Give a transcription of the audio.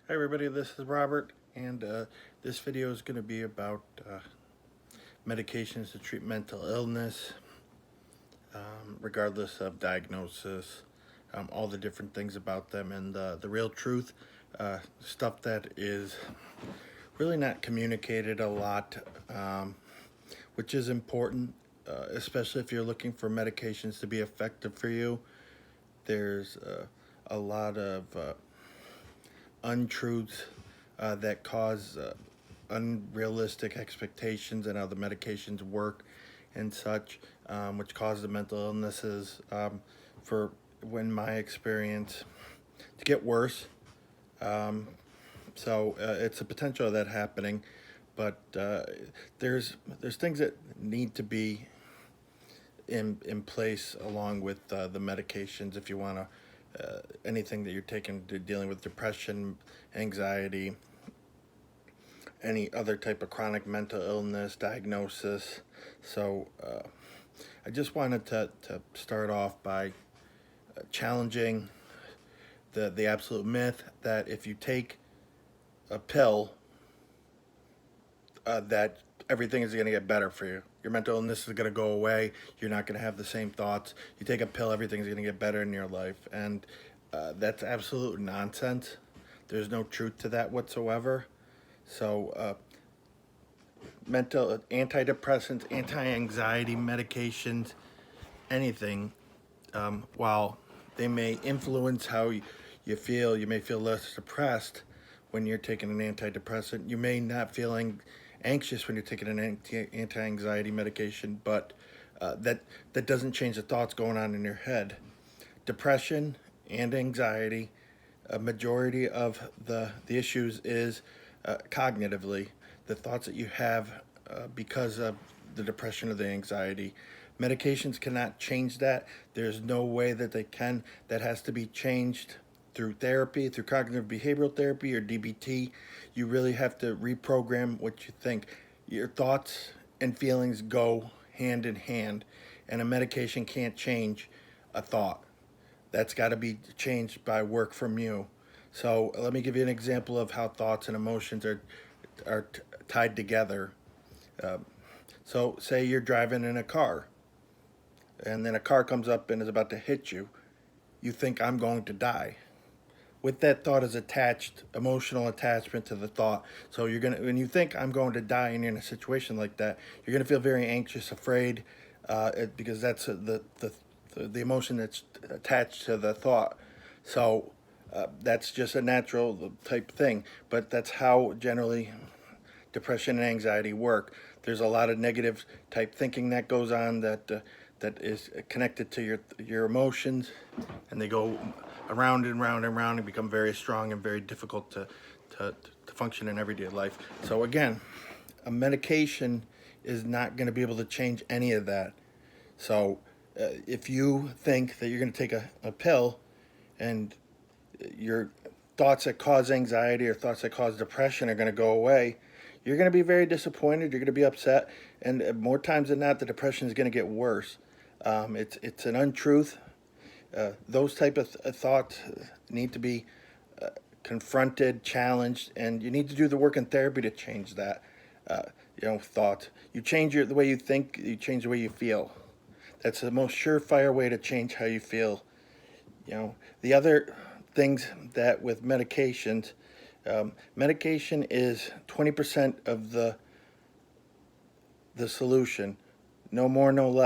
Hi everybody, this is Robert, and this video is going to be about medications to treat mental illness, regardless of diagnosis, all the different things about them, and the real truth, stuff that is really not communicated a lot, which is important, especially if you're looking for medications to be effective for you. There's a lot of untruths that cause unrealistic expectations and how the medications work and such, which cause the mental illnesses, for when my experience, to get worse. So it's a potential of that happening, but there's things that need to be in place along with the medications if you want to. Anything that you're taking to dealing with depression, anxiety, any other type of chronic mental illness diagnosis. So I just wanted to start off by challenging the absolute myth that if you take a pill, that everything is going to get better for you. Your mental illness is going to go away. You're not going to have the same thoughts. You take a pill, everything's going to get better in your life. And that's absolute nonsense. There's no truth to that whatsoever. So mental antidepressants, anti-anxiety medications, anything, while they may influence how you feel, you may feel less depressed when you're taking an antidepressant. You may not feeling anxious when you're taking an anti-anxiety medication, but that doesn't change the thoughts going on in your head. Depression and anxiety, a majority of the issues is cognitively, the thoughts that you have because of the depression or the anxiety. Medications cannot change that. There's no way that they can. That has to be changed through therapy, through cognitive behavioral therapy or DBT. You really have to reprogram what you think. Your thoughts and feelings go hand in hand, and a medication can't change a thought. That's got to be changed by work from you. So let me give you an example of how thoughts and emotions are tied together. So say you're driving in a car, and then a car comes up and is about to hit you. You think, I'm going to die. With that thought is attached emotional attachment to the thought. So when you think I'm going to die and you're in a situation like that, you're gonna feel very anxious, afraid, because that's the emotion that's attached to the thought. So that's just a natural type thing. But that's how generally depression and anxiety work. There's a lot of negative type thinking that goes on that is connected to your emotions, and they go around and round and round and become very strong and very difficult to function in everyday life. So again, a medication is not going to be able to change any of that. So if you think that you're going to take a pill and your thoughts that cause anxiety or thoughts that cause depression are going to go away, you're going to be very disappointed. You're going to be upset, and more times than not, the depression is going to get worse. It's an untruth. Those type of thoughts need to be confronted, challenged, and you need to do the work in therapy to change that. Thought. You change the way you think. You change the way you feel. That's the most surefire way to change how you feel. The other things that with medications, medication is 20% of the solution, no more, no less.